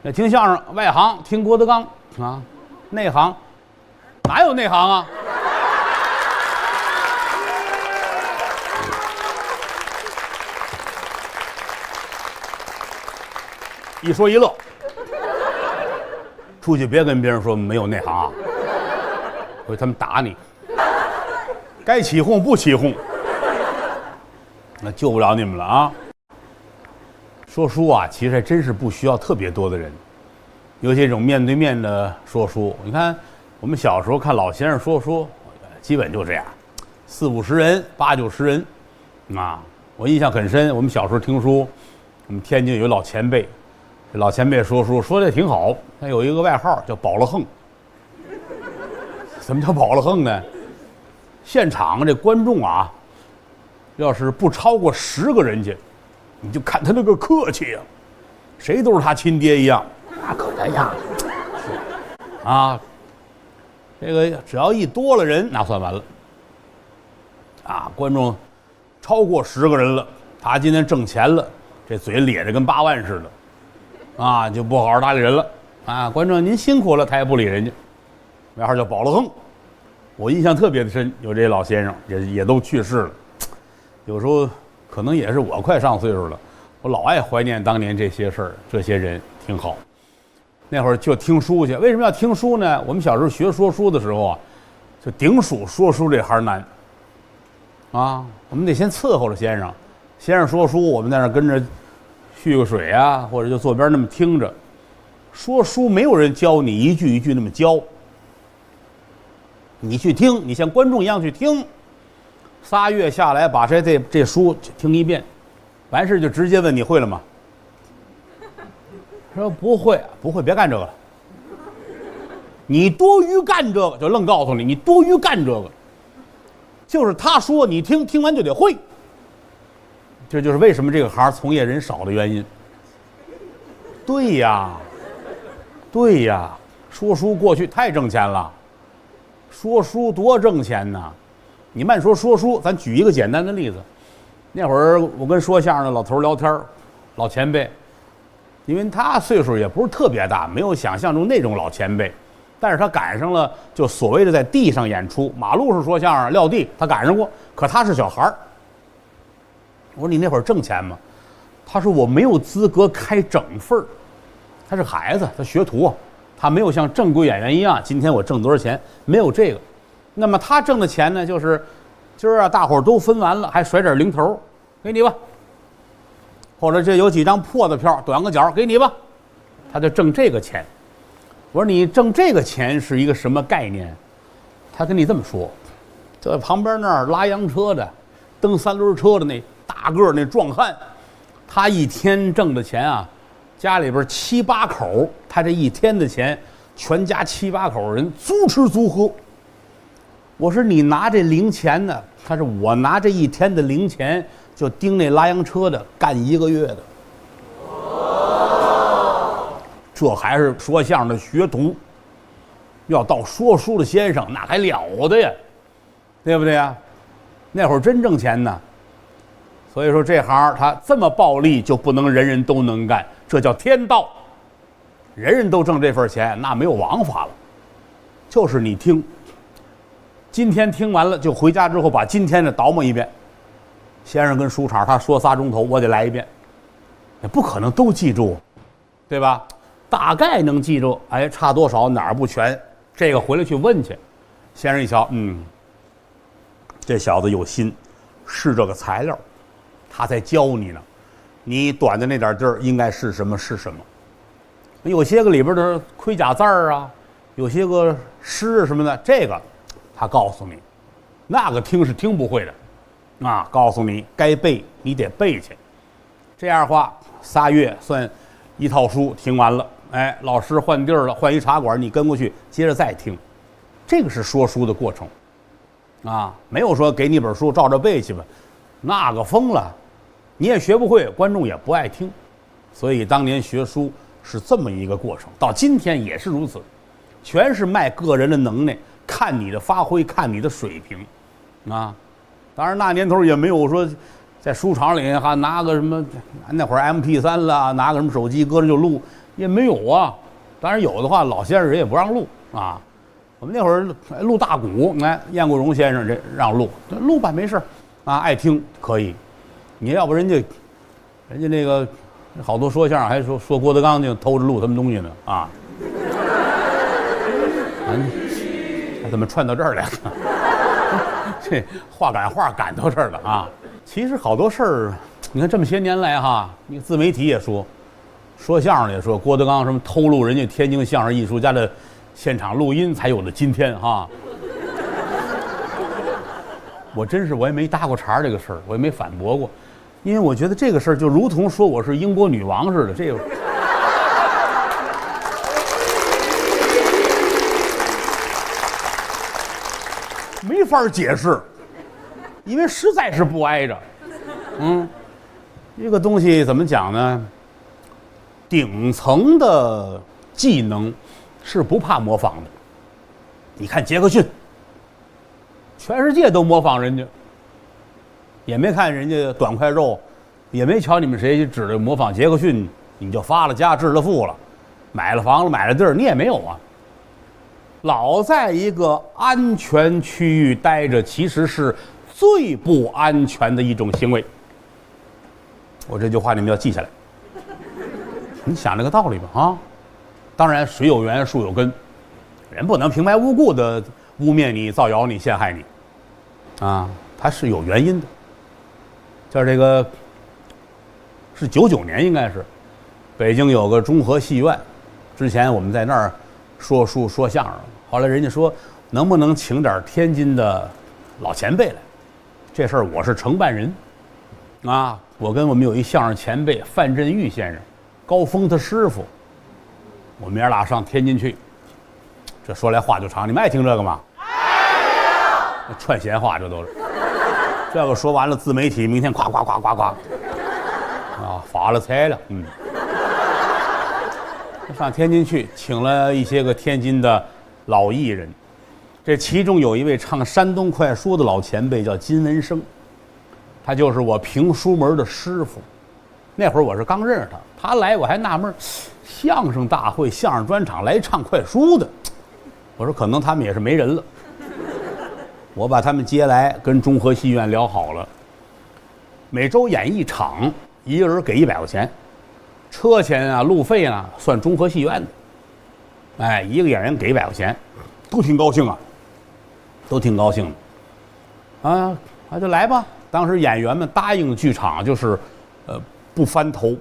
那听相声外行听郭德纲啊，内行哪有内行啊？一说一乐，出去别跟别人说没有内行啊，回他们打你。该起哄不起哄，那救不了你们了啊！说书啊，其实还真是不需要特别多的人，尤其这种面对面的说书。你看，我们小时候看老先生说书，基本就这样，40-50人，80-90人，啊，我印象很深。我们小时候听书，我们天津有老前辈，这老前辈说书说的挺好，他有一个外号叫保了横。什么叫保了横呢？现场这观众啊，要是不超过10个人去，你就看他那个客气呀，谁都是他亲爹一样，那可这样啊。这个只要一多了人，那算完了啊。观众超过10个人了，他今天挣钱了，这嘴咧着跟8万似的啊，就不好好搭理人了啊。观众您辛苦了，他也不理人家，外号叫保了横。我印象特别的深，有这老先生也都去世了。有时候可能也是我快上岁数了，我老爱怀念当年这些事儿，这些人挺好。那会儿就听书去，为什么要听书呢？我们小时候学说书的时候啊，就顶属说书这行难啊。我们得先伺候着先生，先生说书，我们在那跟着续个水啊，或者就坐边那么听着。说书没有人教你一句一句那么教，你去听，你像观众一样去听。3月下来，把这书听一遍，完事就直接问你会了吗？说不会，不会，别干这个了。你多余干这个，就愣告诉你，你多余干这个，就是他说你听，听完就得会。这就是为什么这个行从业人少的原因。对呀，对呀，说书过去太挣钱了，说书多挣钱呐！你慢说书，咱举一个简单的例子。那会儿我跟说相声的老头聊天，老前辈，因为他岁数也不是特别大，没有想象中那种老前辈，但是他赶上了就所谓的在地上演出，马路上说相声撂地，他赶上过，可他是小孩儿。我说你那会儿挣钱吗？他说我没有资格开整份儿，他是孩子，他学徒，他没有像正规演员一样，今天我挣多少钱，没有这个。那么他挣的钱呢，就是今儿啊，大伙儿都分完了，还甩点零头，给你吧。或者这有几张破的票，短个角，给你吧。他就挣这个钱。我说你挣这个钱是一个什么概念？他跟你这么说，在旁边那儿拉洋车的、蹬3轮车的那大个那壮汉，他一天挣的钱啊，家里边7、8口，他这一天的钱，全家7、8口人足吃足喝。我说你拿这零钱呢？他说我拿这一天的零钱就盯那拉洋车的干1个月的。这还是说相声的学徒，要到说书的先生那还了得呀，对不对呀？那会儿真挣钱呢。所以说这行他这么暴利，就不能人人都能干，这叫天道。人人都挣这份钱，那没有王法了。就是你听，今天听完了，就回家之后把今天的倒磨一遍。先生跟书场他说3钟头，我得来一遍，也不可能都记住，对吧？大概能记住，哎，差多少，哪儿不全，这个回来去问去。先生一瞧，这小子有心，是这个材料，他在教你呢。你短的那点地儿应该是什么是什么。有些个里边的盔甲字儿啊，有些个诗什么的，这个他告诉你，那个听是听不会的，啊，告诉你该背你得背去。这样的话，3月算一套书听完了，哎，老师换地儿了，换一茶馆，你跟过去接着再听，这个是说书的过程，啊，没有说给你本书照着背去吧，那个疯了，你也学不会，观众也不爱听，所以当年学书是这么一个过程，到今天也是如此，全是卖个人的能耐，看你的发挥，看你的水平，啊，当然那年头也没有说在书场里还拿个什么，那会儿 MP3 了，拿个什么手机搁着就录，也没有啊。当然有的话，老先生人也不让录啊。我们那会儿录大鼓，燕国荣先生这让录吧，没事啊，爱听可以。你要不人家那个好多说相声还说郭德纲就偷着录他们东西呢啊。怎么串到这儿来了？这话赶到这儿了啊！其实好多事儿，你看这么些年来哈，你自媒体也说相声也说郭德纲什么偷录人家天津相声艺术家的现场录音才有了今天哈。我也没搭过茬这个事儿，我也没反驳过，因为我觉得这个事儿就如同说我是英国女王似的，这个。没法解释，因为实在是不挨着。这个东西怎么讲呢？顶层的技能是不怕模仿的。你看杰克逊，全世界都模仿人家，也没看人家短块肉，也没瞧你们谁指着模仿杰克逊，你就发了家致了富了，买了房了买了地儿，你也没有啊。老在一个安全区域待着，其实是最不安全的一种行为。我这句话你们要记下来。你想这个道理吧啊！当然，水有源，树有根，人不能平白无故的污蔑你、造谣你、陷害你，啊，它是有原因的。叫这个是99年，应该是北京有个中和戏院，之前我们在那儿说书说相声。后来人家说，能不能请点天津的老前辈来？这事儿我是承办人，啊，我跟我们有一相声前辈范振钰先生，高峰他师傅，我们爷俩上天津去。这说来话就长，你们爱听这个吗？爱。串闲话这都是。这个说完了，自媒体明天夸，啊，发了财了，上天津去，请了一些个天津的老艺人，这其中有一位唱山东快书的老前辈叫金文生，他就是我评书门的师傅。那会儿我是刚认识他，他来我还纳闷，相声大会、相声专场来唱快书的，我说可能他们也是没人了。我把他们接来，跟中和戏院聊好了，每周演一场，一个人给100块钱。车钱啊，路费啊，算中和戏院的。哎，一个演员给100块钱，都挺高兴啊，都挺高兴的。啊，那就来吧。当时演员们答应剧场就是，不翻头。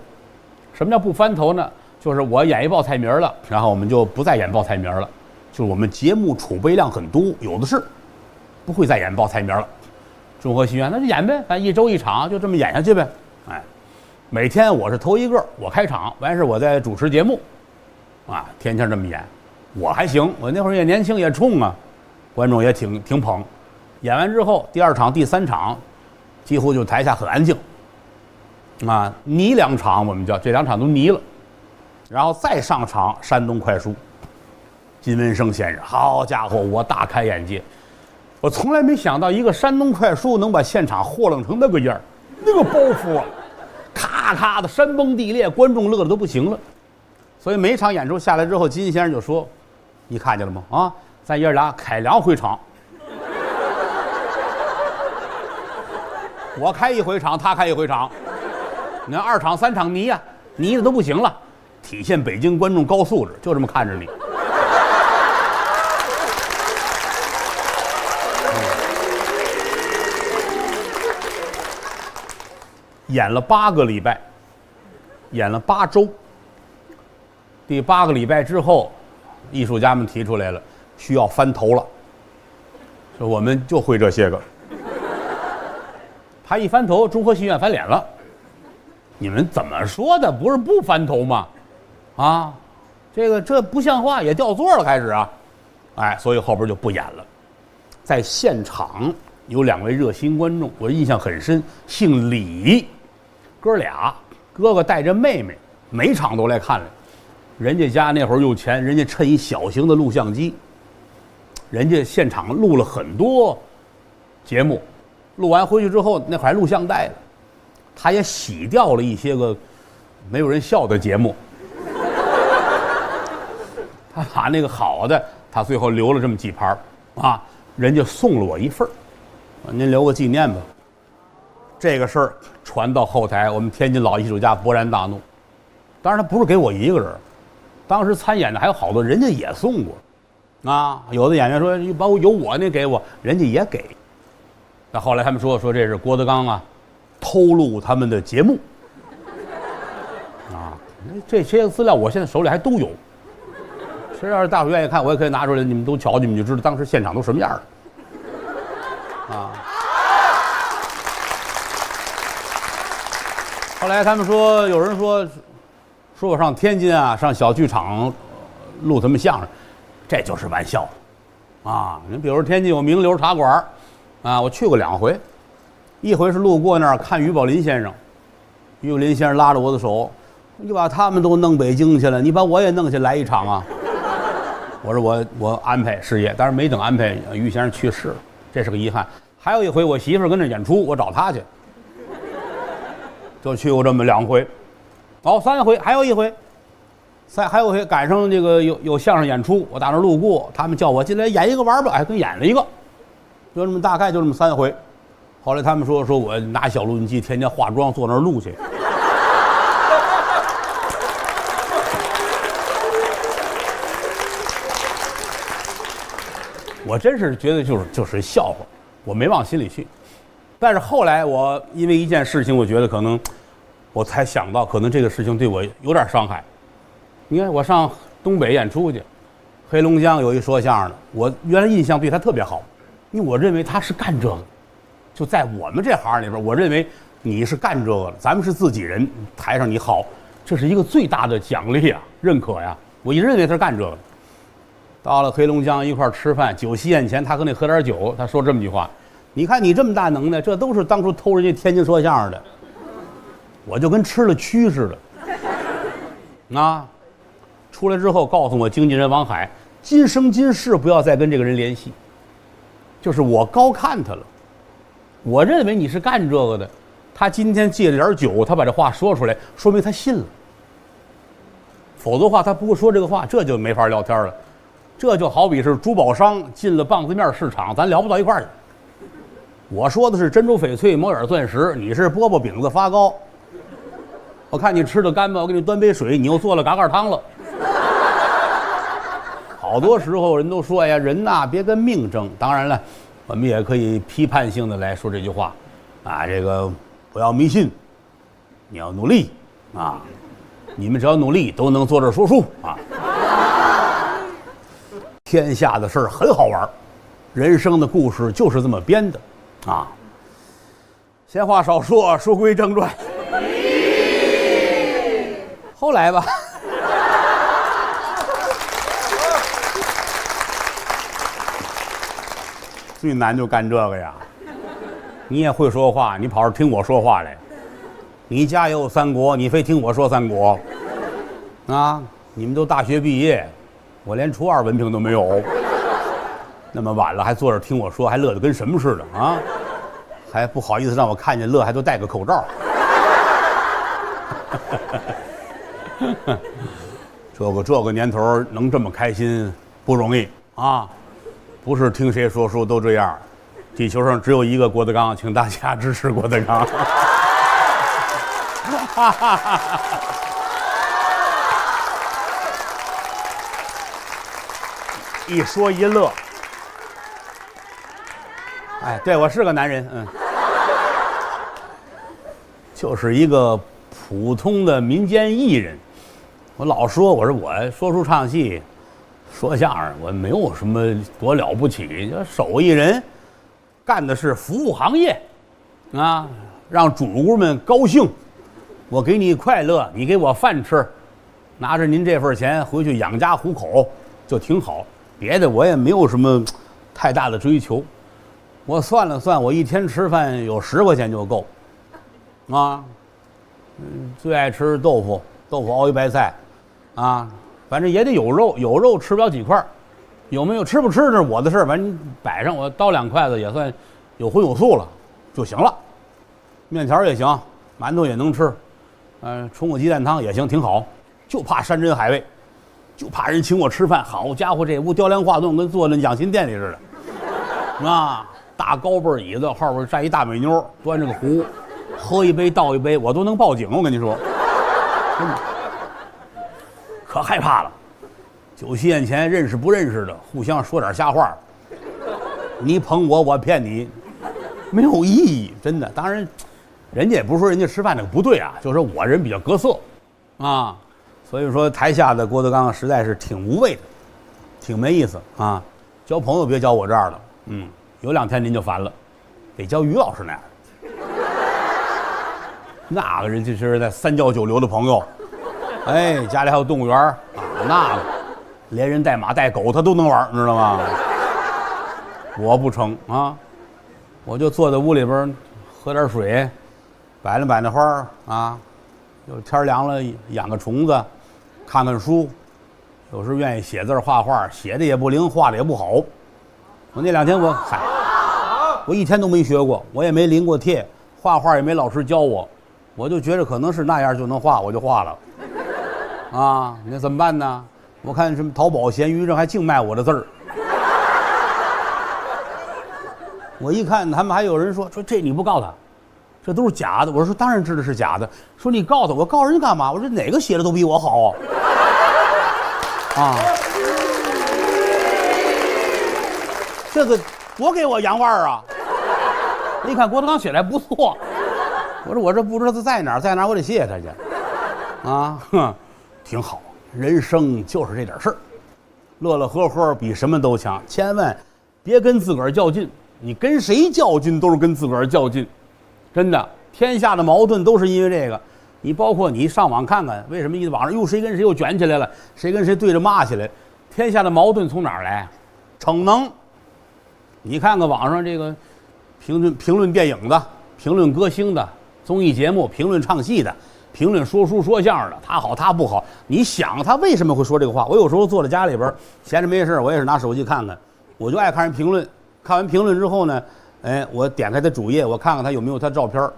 什么叫不翻头呢？就是我演一报菜名了，然后我们就不再演报菜名了。就是我们节目储备量很多，有的是，不会再演报菜名了。中和戏院那就演呗，反正1周1场，就这么演下去呗。哎。每天我是头一个，我开场，完事我在主持节目，啊，天天这么演，我还行，我那会儿也年轻也冲啊，观众也挺捧。演完之后，第2场、第3场，几乎就台下很安静，啊，拟2场我们叫这2场都拟了，然后再上场山东快书，金文生先生，好家伙，我大开眼界，我从来没想到一个山东快书能把现场豁楞成那个样儿，那个包袱啊！咔咔的山崩地裂，观众乐得都不行了。所以每场演出下来之后，金先生就说：“你看见了吗？啊，咱爷俩开2回场，我开1回场，他开1回场。你看2场3场泥呀，泥的都不行了，体现北京观众高素质，就这么看着你。”演了8个礼拜，演了8周。第8个礼拜之后，艺术家们提出来了，需要翻头了。说我们就会这些个。他一翻头，中和戏院翻脸了。你们怎么说的？不是不翻头吗？啊，这不像话，也掉座了，开始啊。哎，所以后边就不演了。在现场有2位热心观众，我印象很深，姓李。哥俩，哥哥带着妹妹，每场都来看来。人家家那会儿有钱，人家趁一小型的录像机，人家现场录了很多节目，录完回去之后，那会儿还录像带了，他也洗掉了一些个没有人笑的节目。把那个好的，他最后留了这么几盘啊，人家送了我一份您留个纪念吧。这个事儿传到后台，我们天津老艺术家勃然大怒。当然，他不是给我一个人，当时参演的还有好多人家也送过，啊，有的演员说包括有我那给我，人家也给。那后来他们说这是郭德纲啊，偷录他们的节目，啊，这些资料我现在手里还都有。实要是大伙愿意看，我也可以拿出来，你们都瞧，你们就知道当时现场都什么样了，啊。后来他们说，有人说我上天津啊，上小剧场录他们相声，这就是玩笑，啊！你比如天津有名流茶馆，啊，我去过2回，一回是路过那儿看于宝林先生，于宝林先生拉着我的手，你把他们都弄北京去了，你把我也弄去来一场啊！我说我安排事业，但是没等安排，于先生去世了，这是个遗憾。还有一回，我媳妇跟着演出，我找她去。就去过这么2回，哦，3回，还有一回，还有一回赶上这个有相声演出，我打那路过，他们叫我进来演一个玩吧，哎，跟演了一个，就这么大概就这么3回。后来他们说我拿小录音机天天化妆坐那儿录去。我真是觉得就是笑话，我没往心里去。但是后来我因为一件事情，我觉得可能我才想到，可能这个事情对我有点伤害。你看我上东北演出去，黑龙江有一说相声的，我原来印象对他特别好，因为我认为他是干这个，就在我们这行里边，我认为你是干这个的，咱们是自己人，台上你好，这是一个最大的奖励啊，认可呀。我一直认为他是干这个的。到了黑龙江一块吃饭，酒席宴前，他跟那喝点酒，他说这么句话。你看你这么大能耐，这都是当初偷人家天津说相声的，我就跟吃了蛆似的。啊，出来之后告诉我经纪人王海，今生今世不要再跟这个人联系，就是我高看他了，我认为你是干这个的，他今天借了点酒，他把这话说出来，说明他信了，否则的话他不会说这个话，这就没法聊天了。这就好比是珠宝商进了棒子面市场，咱聊不到一块儿去。我说的是珍珠翡翠、摩尔钻石，你是饽饽饼子发糕。我看你吃的干巴，我给你端杯水，你又做了嘎嘎汤了。好多时候人都说，哎呀，人呐，别跟命争。当然了，我们也可以批判性的来说这句话，啊，这个不要迷信，你要努力啊，你们只要努力都能坐这儿说书啊。天下的事儿很好玩，人生的故事就是这么编的。啊，闲话少说，书归正传。后来吧，最难就干这个呀。你也会说话，你跑这听我说话来。你家也有三国，你非听我说三国。啊，你们都大学毕业，我连初2文凭都没有。那么晚了还坐着听我说，还乐得跟什么似的啊？还不好意思让我看见乐，还都戴个口罩。这个年头能这么开心不容易啊！不是听谁说书都这样，地球上只有一个郭德纲，请大家支持郭德纲。一说一乐。哎，对，我是个男人，就是一个普通的民间艺人。我老说，我说书唱戏，说相声，我没有什么多了不起，手艺人，干的是服务行业，啊，让主顾们高兴，我给你快乐，你给我饭吃，拿着您这份钱回去养家糊口就挺好，别的我也没有什么太大的追求。我算了算，我一天吃饭有10块钱就够，啊，最爱吃豆腐熬一白菜，啊，反正也得有肉，有肉吃不了几块，有没有吃不吃那是我的事，反正摆上我叨2筷子也算有荤有素了就行了，面条也行，馒头也能吃，冲个鸡蛋汤也行，挺好，就怕山珍海味，就怕人请我吃饭。好家伙，这屋雕梁画栋，跟坐那养心殿里似的，啊，大高背椅子后边站一大美妞，端着个壶，喝一杯倒一杯，我都能报警。我跟你说，真的，可害怕了。酒席宴前，认识不认识的互相说点瞎话，你捧我，我骗你，没有意义，真的。当然，人家也不是说人家吃饭那个不对啊，就是说我人比较隔色，啊，所以说台下的郭德纲实在是挺无味的，挺没意思啊。交朋友别交我这儿了，有2天您就烦了，得交于老师那样。那个人就是在3教9流的朋友，哎，家里还有动物园啊，那个连人带马带狗他都能玩，你知道吗？我不成啊，我就坐在屋里边喝点水，摆了摆那花啊，有天凉了养个虫子，看看书，有时愿意写字画画，写的也不灵，画的也不好。我那2天我一天都没学过，我也没临过帖，画画也没老师教我，我就觉得可能是那样就能画，我就画了。啊，那怎么办呢？我看什么淘宝、闲鱼上还净卖我的字儿。我一看，他们还有人说这你不告他，这都是假的。我说当然知道是假的。说你告他，我告人家干嘛？我说哪个写的都比我好啊！这个多给我洋腕儿啊！一看郭德纲写的还不错，我说我这不知道他在哪儿，在哪儿我得谢谢他去啊！哼，挺好。人生就是这点事儿，乐乐呵呵比什么都强。千万别跟自个儿较劲，你跟谁较劲都是跟自个儿较劲，真的。天下的矛盾都是因为这个。你包括你上网看看，为什么一网上又谁跟谁又卷起来了，谁跟谁对着骂起来？天下的矛盾从哪儿来？逞能。你看看网上这个评论电影的，评论歌星的，综艺节目评论唱戏的，评论说书说相声的，他好他不好，你想他为什么会说这个话？我有时候坐在家里边闲着没事，我也是拿手机看看，我就爱看人评论。看完评论之后呢，哎，我点开他主页，我看看他有没有他照片。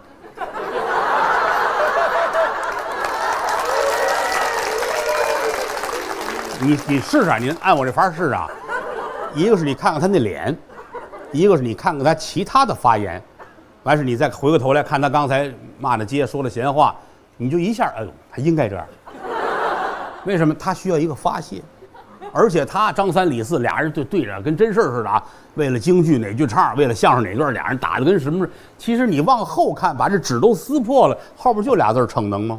你试试，您按我这法试啊。一个是你看看他那脸，一个是你看看他其他的发言，完事你再回过头来看他刚才骂的街说的闲话，你就一下，哎呦，他应该这样。为什么？他需要一个发泄，而且他张三李四俩人对着跟真事似的啊，为了京剧哪句唱，为了相声哪段，俩人打的跟什么？其实你往后看，把这纸都撕破了，后边就俩字逞能吗？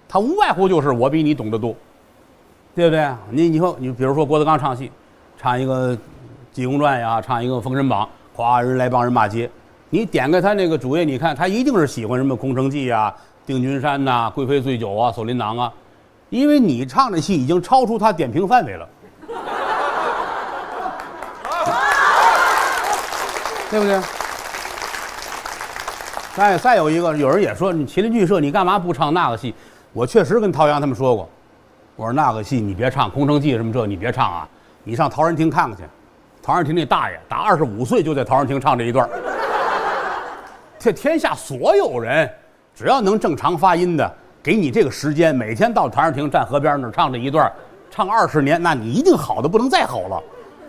他无外乎就是我比你懂得多，对不对？你说你比如说郭德纲唱戏，唱一个《济公传》呀，唱一个《封神榜》，哗，人来帮人骂街。你点开他那个主页，你看他一定是喜欢什么《空城计》啊、定军山呐、贵妃醉酒啊、锁麟囊啊，因为你唱的戏已经超出他点评范围了，对不对？再有一个，有人也说你麒麟剧社你干嘛不唱那个戏？我确实跟陶阳他们说过，我说那个戏你别唱，《空城计》什么这你别唱啊，你上陶然亭看看去。陶然亭那大爷打25岁就在陶然亭唱这一段。这天下所有人，只要能正常发音的，给你这个时间，每天到陶然亭站河边那儿唱这一段，唱20年，那你一定好的不能再好了。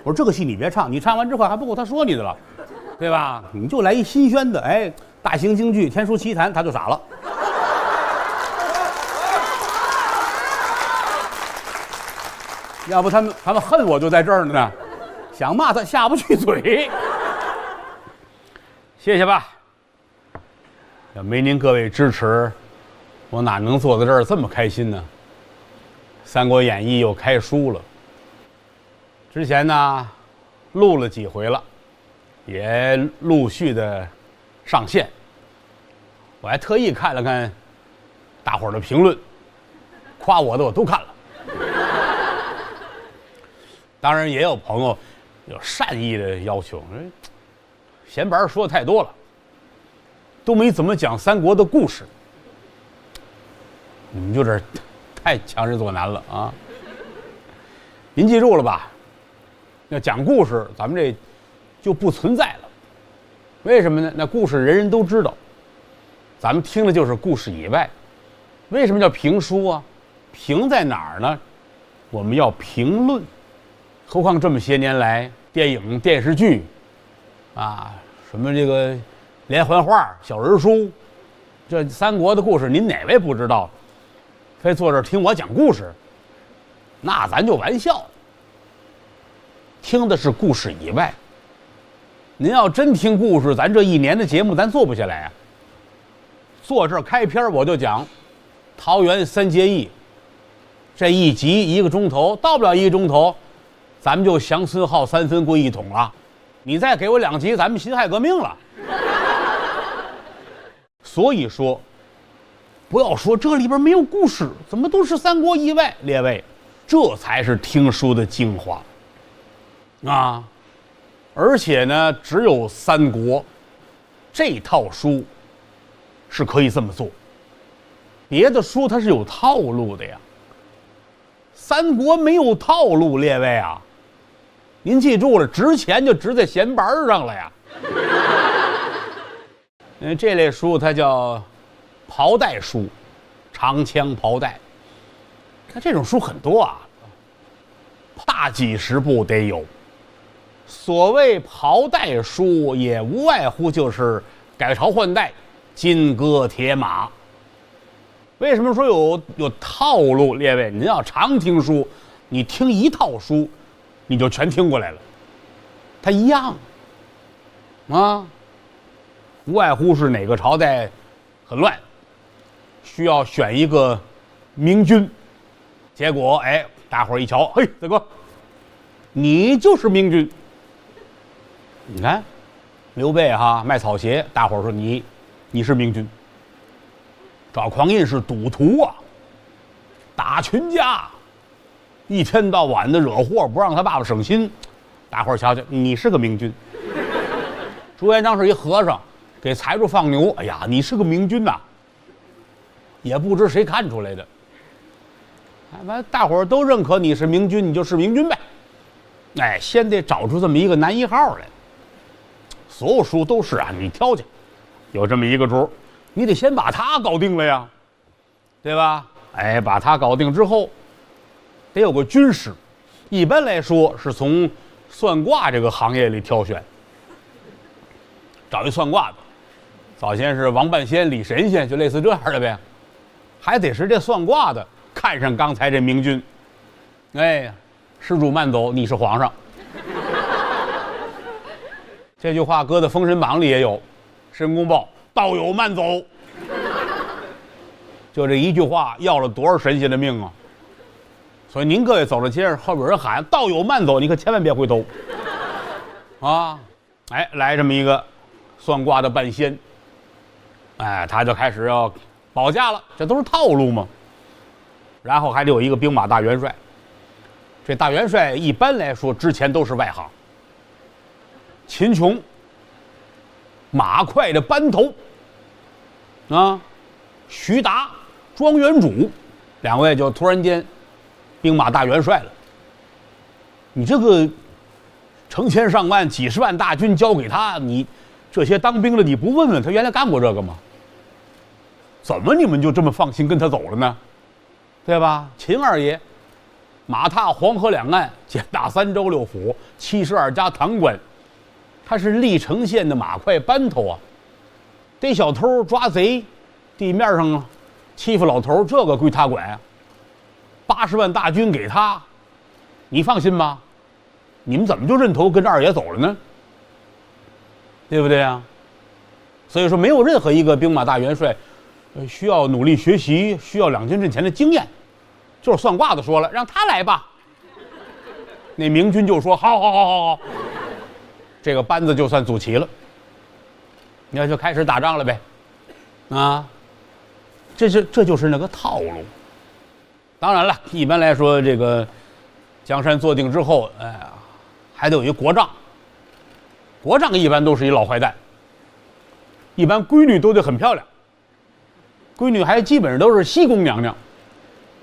我说这个戏你别唱，你唱完之后还不够他说你的了，对吧？你就来一新鲜的，哎，大型京剧《天书奇谭》，他就傻了。要不他们恨我就在这儿呢，想骂他下不去嘴。谢谢吧，要没您各位支持，我哪能坐在这儿这么开心呢？《三国演义》又开书了，之前呢录了几回了，也陆续的上线。我还特意看了看大伙儿的评论，夸我的我都看了。当然也有朋友有善意的要求，闲白说的太多了，都没怎么讲三国的故事，你们有点太强人所难了啊！您记住了吧？要讲故事，咱们这就不存在了。为什么呢？那故事人人都知道，咱们听的就是故事以外。为什么叫评书啊？评在哪儿呢？我们要评论。何况这么些年来，电影、电视剧，啊，什么这个连环画、小人书，这三国的故事，您哪位不知道？非坐这儿听我讲故事，那咱就玩笑。听的是故事以外，您要真听故事，咱这一年的节目咱做不下来啊。坐这儿开篇我就讲桃园三结义，这一集1个钟头，到不了1个钟头，咱们就降孙浩3分归一统了。你再给我2集，咱们辛亥革命了。所以说，不要说这里边没有故事，怎么都是三国以外，列位，这才是听书的精华啊！而且呢，只有三国这套书是可以这么做，别的书它是有套路的呀。三国没有套路，列位啊，您记住了，值钱就值在闲板上了呀。这类书它叫袍带书，长枪袍带。那这种书很多啊，大几十部得有。所谓袍带书，也无外乎就是改朝换代、金戈铁马。为什么说有套路？列位，您要常听书，你听一套书，你就全听过来了。它一样啊，无外乎是哪个朝代很乱，需要选一个明君。结果大伙儿一瞧，嘿，大哥，你就是明君。你看，刘备卖草鞋，大伙儿说你是明君。赵匡胤是赌徒啊，打群架，一天到晚的惹祸，不让他爸爸省心。大伙儿瞧瞧，你是个明君。朱元璋是一和尚，给财主放牛，哎呀，你是个明君呐。也不知谁看出来的。完，大伙儿都认可你是明君，你就是明君呗。先得找出这么一个男一号来。所有书都是啊，你挑去，有这么一个主，你得先把他搞定了呀，对吧？把他搞定之后，得有个军师。一般来说是从算卦这个行业里挑选，找一算卦的。早先是王半仙、李神仙，就类似这样的呗。还得是这算卦的看上刚才这明君，施主慢走，你是皇上。这句话搁在《封神榜》里也有，申公豹道友慢走，就这一句话要了多少神仙的命啊！所以您各位走到街上，后边有人喊道友慢走，你可千万别回头啊！来这么一个算卦的半仙，他就开始要保驾了，这都是套路嘛。然后还得有一个兵马大元帅，这大元帅一般来说之前都是外行。秦琼、马快的班头啊，徐达、庄元主2位就突然间兵马大元帅了。你这个成千上万、几十万大军交给他，你这些当兵的你不问问他原来干过这个吗？怎么你们就这么放心跟他走了呢？对吧？秦二爷马踏黄河两岸，践打3州6府，72家堂官，他是历城县的马快班头啊，逮小偷抓贼，地面上欺负老头，这个归他管，80万大军给他，你放心吗？你们怎么就认头跟着二爷走了呢？对不对啊？所以说，没有任何一个兵马大元帅需要努力学习，需要两军阵前的经验，就是算卦的说了，让他来吧。那明君就说：“好，这个班子就算组齐了，那就开始打仗了呗。”啊，这就是那个套路。当然了，一般来说，这个江山坐定之后，还得有一国丈。国丈一般都是一老坏蛋，一般闺女都得很漂亮，闺女还基本上都是西宫娘娘。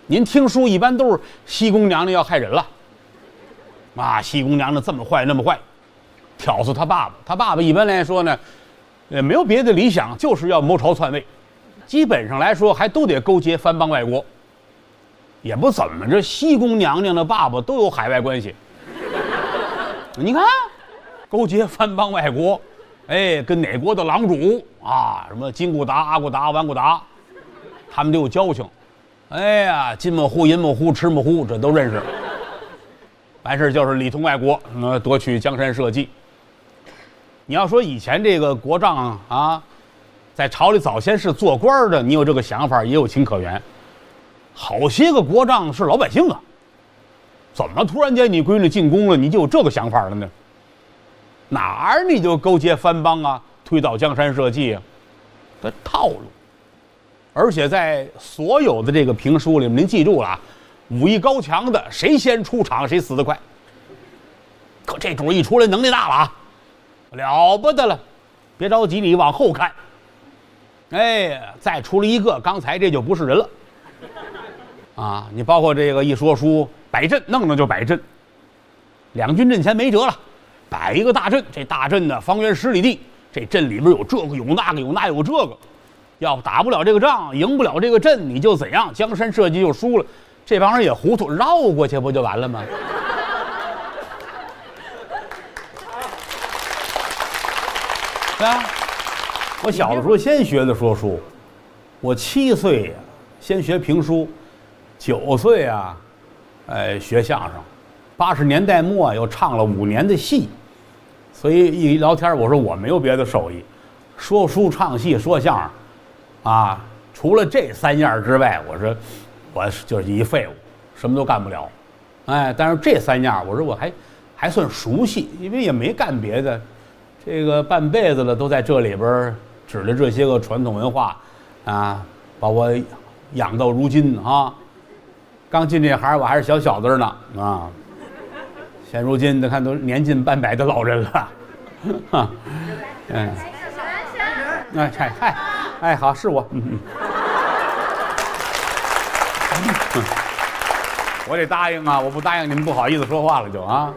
您听书一般都是西宫娘娘要害人了，啊，西宫娘娘这么坏那么坏，挑唆他爸爸。他爸爸一般来说呢，没有别的理想，就是要谋朝篡位，基本上来说还都得勾结藩邦外国。也不怎么着，西宫娘娘的爸爸都有海外关系。你看，勾结藩邦外国，哎，跟哪国的郎主啊，什么金固达、阿固达、完固达，他们都有交情。哎呀，金木呼、银木呼、赤木呼，这都认识。完事就是里通外国，夺取江山社稷。你要说以前这个国丈啊，在朝里早先是做官的，你有这个想法也有情可原。好些个国丈是老百姓啊，怎么突然间你闺女进宫了，你就有这个想法了呢？哪儿你就勾结藩邦啊，推倒江山社稷啊？的套路。而且在所有的这个评书里面，您记住了啊，武艺高强的谁先出场谁死得快。可这主一出来，能力大了啊，了不得了！别着急，你往后看。哎，再出了一个，刚才这就不是人了。啊，你包括这个一说书摆阵，弄就摆阵。两军阵前没辙了，摆一个大阵，这大阵呢方圆10里地，这阵里边有这个有那个有那有这个，要打不了这个仗，赢不了这个阵，你就怎样？江山社稷就输了。这帮人也糊涂，绕过去不就完了吗？啊，我小的时候先学的说书，我7岁呀，先学评书。9岁啊，学相声，80年代末又唱了5年的戏，所以一聊天我说我没有别的手艺，说书、唱戏、说相声，啊，除了这3样之外，我说我就是一废物，什么都干不了，哎，但是这3样，我说我还算熟悉，因为也没干别的，这个半辈子了都在这里边指着这些个传统文化，啊，把我养到如今啊。刚进这行我还是小小子呢啊，现如今看都年近半百的老人了，哈，哎，好，是我，我得答应啊，我不答应你们不好意思说话了就啊，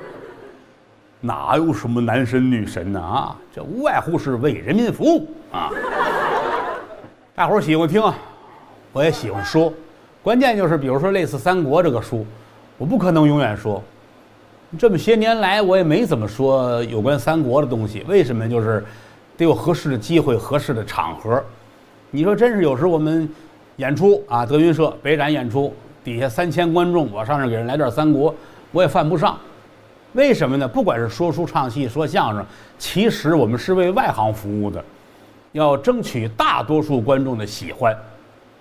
哪有什么男神女神呢啊，这无外乎是为人民服务啊，大伙儿喜欢听，我也喜欢说。关键就是，比如说类似《三国》这个书，我不可能永远说。这么些年来，我也没怎么说有关三国的东西。为什么？就是得有合适的机会、合适的场合。你说真是有时我们演出啊，德云社北展演出，底下3000观众，我上这给人来段三国，我也犯不上。为什么呢？不管是说书、唱戏、说相声，其实我们是为外行服务的，要争取大多数观众的喜欢。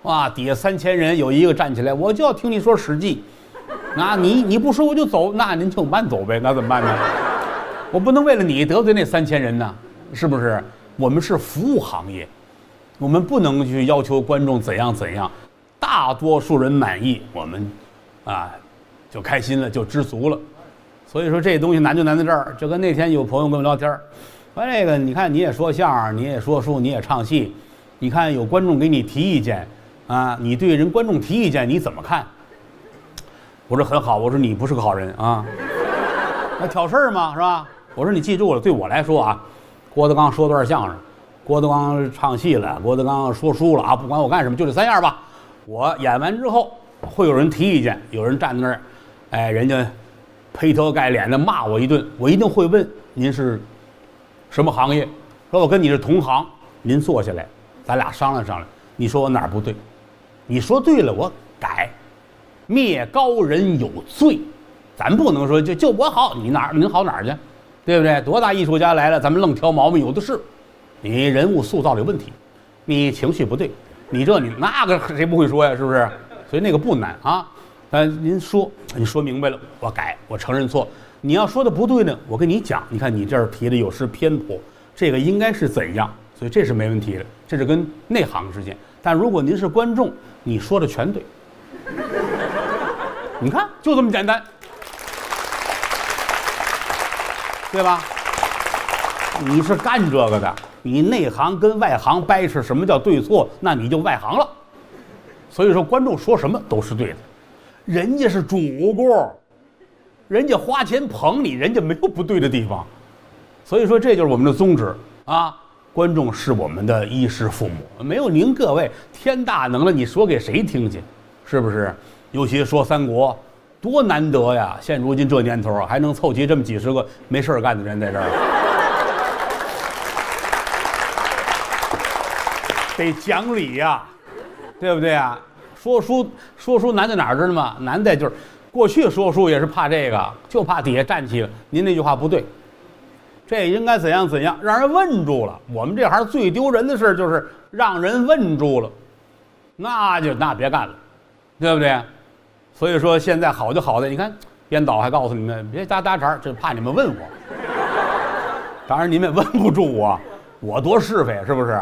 哇，底下3000人有一个站起来，我就要听你说《史记》，那你不说我就走，那您就慢走呗，那怎么办呢？我不能为了你得罪那3000人呢，是不是？我们是服务行业，我们不能去要求观众怎样怎样，大多数人满意，我们啊就开心了，就知足了。所以说这东西难就难在这儿。就跟那天有朋友跟我聊天，说这个你看你也说相声，你也说书，你也唱戏，你看有观众给你提意见。啊，你对人观众提意见你怎么看？我说很好，我说你不是个好人啊，那挑事儿嘛是吧？我说你记住了，对我来说啊，郭德纲说段相声，郭德纲唱戏了，郭德纲说书了啊，不管我干什么，就这3样吧。我演完之后会有人提意见，有人站在那儿，哎，人家劈头盖脸的骂我一顿，我一定会问您是什么行业？说我跟你是同行，您坐下来，咱俩商量商量，你说我哪儿不对？你说对了，我改。灭高人有罪，咱不能说就我好，您好哪儿去，对不对？多大艺术家来了，咱们愣挑毛病有的是。你人物塑造有问题，你情绪不对，你那个谁不会说呀？是不是？所以那个不难啊。您说明白了，我改，我承认错。你要说的不对呢，我跟你讲，你看你这儿提的有失偏颇，这个应该是怎样？所以这是没问题的，这是跟内行之间。但如果您是观众，你说的全对，你看就这么简单，对吧？你是干这个的，你内行跟外行掰扯什么叫对错，那你就外行了。所以说观众说什么都是对的，人家是主顾，人家花钱捧你，人家没有不对的地方。所以说这就是我们的宗旨啊。观众是我们的衣食父母，没有您各位天大能耐，你说给谁听去？是不是？尤其说三国，多难得呀！现如今这年头啊，还能凑齐这么几十个没事干的人在这儿，得讲理呀，对不对啊？说书难在哪儿知道吗？难在就是过去说书也是怕这个，就怕底下站起了。您那句话不对，这应该怎样怎样，让人问住了。我们这行最丢人的事就是让人问住了，那别干了，对不对？所以说现在好就好在，你看编导还告诉你们别搭茬，就怕你们问我。当然你们也问不住我多是非是不是？